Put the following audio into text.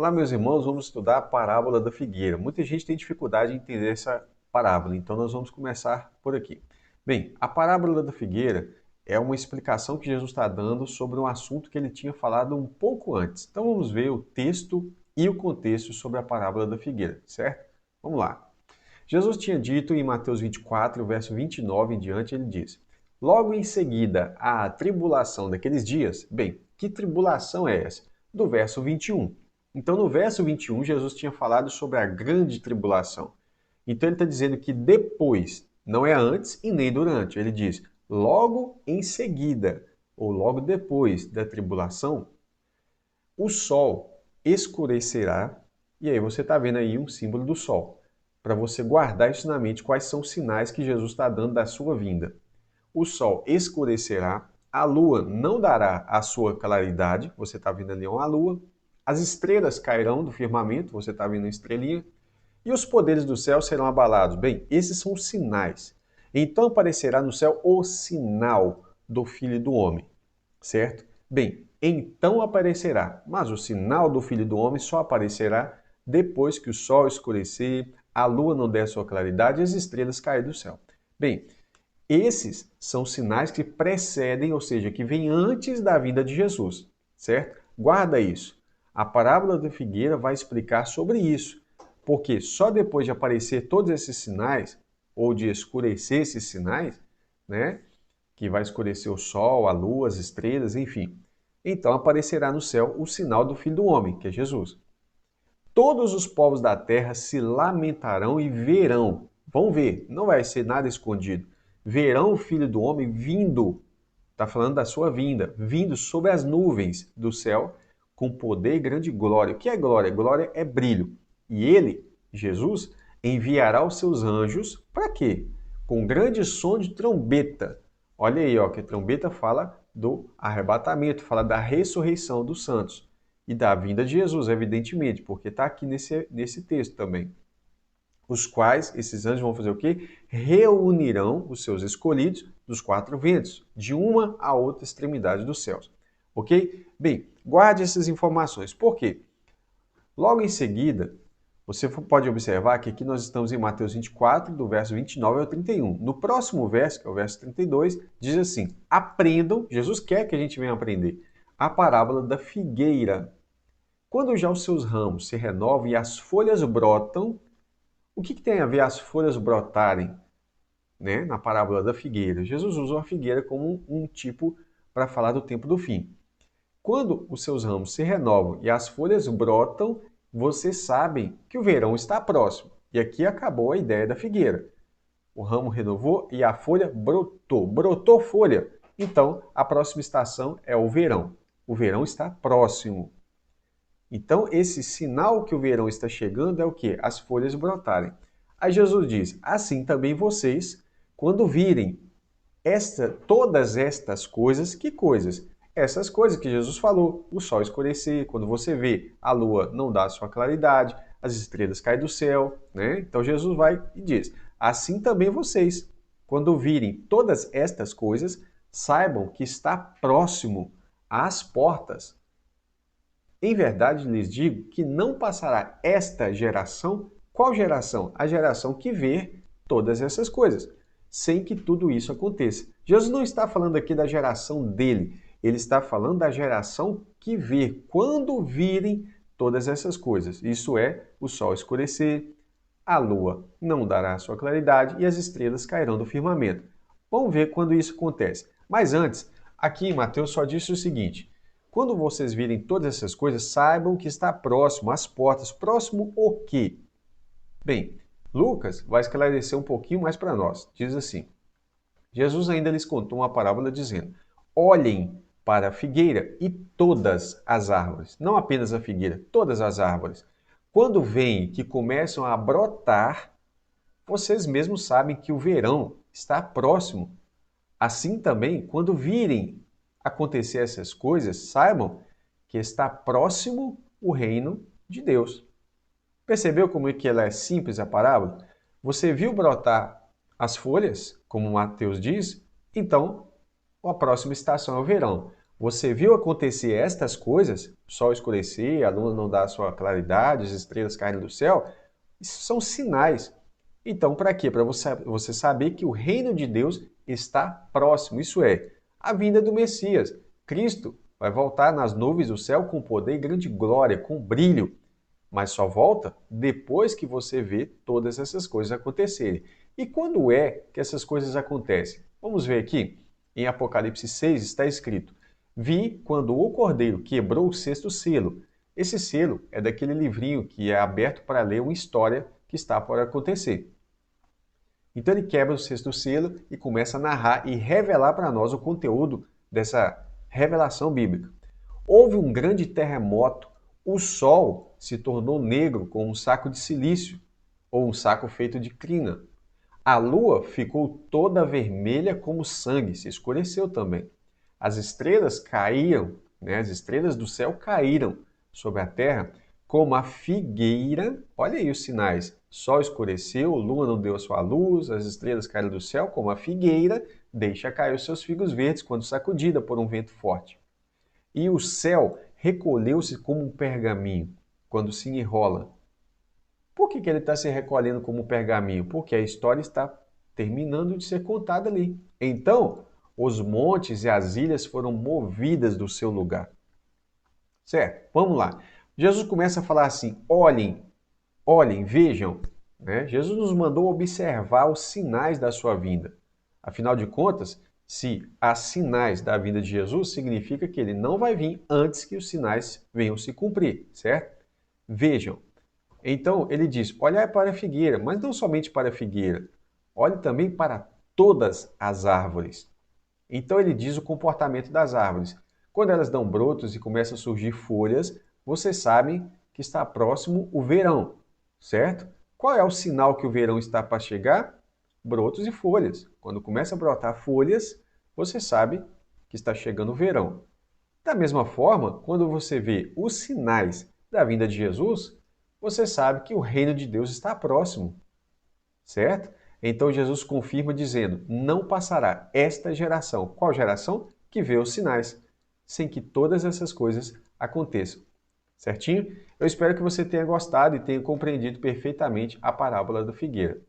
Olá, meus irmãos, vamos estudar a parábola da figueira. Muita gente tem dificuldade em entender essa parábola, então nós vamos começar por aqui. Bem, a parábola da figueira é uma explicação que Jesus está dando sobre um assunto que ele tinha falado um pouco antes. Então vamos ver o texto e o contexto sobre a parábola da figueira, certo? Vamos lá. Jesus tinha dito em Mateus 24, verso 29 em diante, ele diz: Logo em seguida à tribulação daqueles dias, bem, que tribulação é essa? Do verso 21. Então, no verso 21, Jesus tinha falado sobre a grande tribulação. Então, ele está dizendo que depois, não é antes e nem durante. Ele diz, logo em seguida, ou logo depois da tribulação, o sol escurecerá. E aí você está vendo aí um símbolo do sol. Para você guardar isso na mente, quais são os sinais que Jesus está dando da sua vinda. O sol escurecerá, a lua não dará a sua claridade, você está vendo ali uma lua, as estrelas cairão do firmamento, você está vendo uma estrelinha, e os poderes do céu serão abalados. Bem, esses são os sinais. Então aparecerá no céu o sinal do Filho do Homem, certo? Bem, então aparecerá, mas o sinal do Filho do Homem só aparecerá depois que o sol escurecer, a lua não der sua claridade e as estrelas caírem do céu. Bem, esses são sinais que precedem, ou seja, que vêm antes da vinda de Jesus, certo? Guarda isso. A parábola da figueira vai explicar sobre isso, porque só depois de aparecer todos esses sinais, ou de escurecer esses sinais, né, que vai escurecer o sol, a lua, as estrelas, enfim, então aparecerá no céu o sinal do Filho do Homem, que é Jesus. Todos os povos da terra se lamentarão e verão, vão ver, não vai ser nada escondido, verão o Filho do Homem vindo, está falando da sua vinda, vindo sobre as nuvens do céu, com poder e grande glória. O que é glória? Glória é brilho. E ele, Jesus, enviará os seus anjos, para quê? Com grande som de trombeta. Olha aí, ó, que a trombeta fala do arrebatamento, fala da ressurreição dos santos. E da vinda de Jesus, evidentemente, porque está aqui nesse texto também. Os quais, esses anjos vão fazer o quê? Reunirão os seus escolhidos dos quatro ventos, de uma a outra extremidade dos céus. Ok? Bem, guarde essas informações. Por quê? Logo em seguida, você pode observar que aqui nós estamos em Mateus 24, do verso 29 ao 31. No próximo verso, que é o verso 32, diz assim: Aprendam, Jesus quer que a gente venha aprender, a parábola da figueira. Quando já os seus ramos se renovam e as folhas brotam, o que tem a ver as folhas brotarem, né, na parábola da figueira? Jesus usou a figueira como um tipo para falar do tempo do fim. Quando os seus ramos se renovam e as folhas brotam, vocês sabem que o verão está próximo. E aqui acabou a ideia da figueira. O ramo renovou e a folha brotou. Brotou folha. Então, a próxima estação é o verão. O verão está próximo. Então, esse sinal que o verão está chegando é o quê? As folhas brotarem. Aí Jesus diz, assim também vocês, quando virem todas estas coisas, que coisas? Essas coisas que Jesus falou, o sol escurecer, quando você vê a lua não dá sua claridade, as estrelas caem do céu, né? Então Jesus vai e diz, assim também vocês, quando virem todas estas coisas, saibam que está próximo às portas. Em verdade lhes digo que não passará esta geração. Qual geração? A geração que vê todas essas coisas, sem que tudo isso aconteça. Jesus não está falando aqui da geração dele, ele está falando da geração que vê, quando virem todas essas coisas. Isso é, o sol escurecer, a lua não dará sua claridade e as estrelas cairão do firmamento. Vamos ver quando isso acontece. Mas antes, aqui em Mateus só disse o seguinte: quando vocês virem todas essas coisas, saibam que está próximo, às portas. Próximo o quê? Bem, Lucas vai esclarecer um pouquinho mais para nós. Diz assim: Jesus ainda lhes contou uma parábola dizendo: olhem para a figueira e todas as árvores, não apenas a figueira, todas as árvores. Quando veem que começam a brotar, vocês mesmos sabem que o verão está próximo. Assim também, quando virem acontecer essas coisas, saibam que está próximo o reino de Deus. Percebeu como é que ela é simples a parábola? Você viu brotar as folhas, como Mateus diz? Então, a próxima estação é o verão. Você viu acontecer estas coisas? O sol escurecer, a lua não dar a sua claridade, as estrelas caírem do céu? Isso são sinais. Então, para quê? Para você saber que o reino de Deus está próximo. Isso é, a vinda do Messias. Cristo vai voltar nas nuvens do céu com poder e grande glória, com brilho. Mas só volta depois que você vê todas essas coisas acontecerem. E quando é que essas coisas acontecem? Vamos ver aqui. Em Apocalipse 6 está escrito: Vi quando o Cordeiro quebrou o sexto selo. Esse selo é daquele livrinho que é aberto para ler uma história que está por acontecer. Então ele quebra o sexto selo e começa a narrar e revelar para nós o conteúdo dessa revelação bíblica. Houve um grande terremoto, o sol se tornou negro como um saco de silício ou um saco feito de crina. A lua ficou toda vermelha como sangue, se escureceu também. As estrelas caíram, as estrelas do céu caíram sobre a terra como a figueira. Olha aí os sinais. Sol escureceu, lua não deu a sua luz, as estrelas caíram do céu como a figueira deixa cair os seus figos verdes quando sacudida por um vento forte. E o céu recolheu-se como um pergaminho quando se enrola. Por que ele está se recolhendo como um pergaminho? Porque a história está terminando de ser contada ali. Então, os montes e as ilhas foram movidas do seu lugar. Certo? Vamos lá. Jesus começa a falar assim: olhem, olhem, vejam. Jesus nos mandou observar os sinais da sua vinda. Afinal de contas, se há sinais da vinda de Jesus, significa que ele não vai vir antes que os sinais venham se cumprir, certo? Vejam. Então ele diz: olhai para a figueira, mas não somente para a figueira, olhe também para todas as árvores. Então ele diz o comportamento das árvores. Quando elas dão brotos e começam a surgir folhas, vocês sabem que está próximo o verão, certo? Qual é o sinal que o verão está para chegar? Brotos e folhas. Quando começa a brotar folhas, você sabe que está chegando o verão. Da mesma forma, quando você vê os sinais da vinda de Jesus, você sabe que o reino de Deus está próximo, certo? Então Jesus confirma dizendo: não passará esta geração. Qual geração? Que vê os sinais, sem que todas essas coisas aconteçam. Certinho? Eu espero que você tenha gostado e tenha compreendido perfeitamente a parábola da figueira.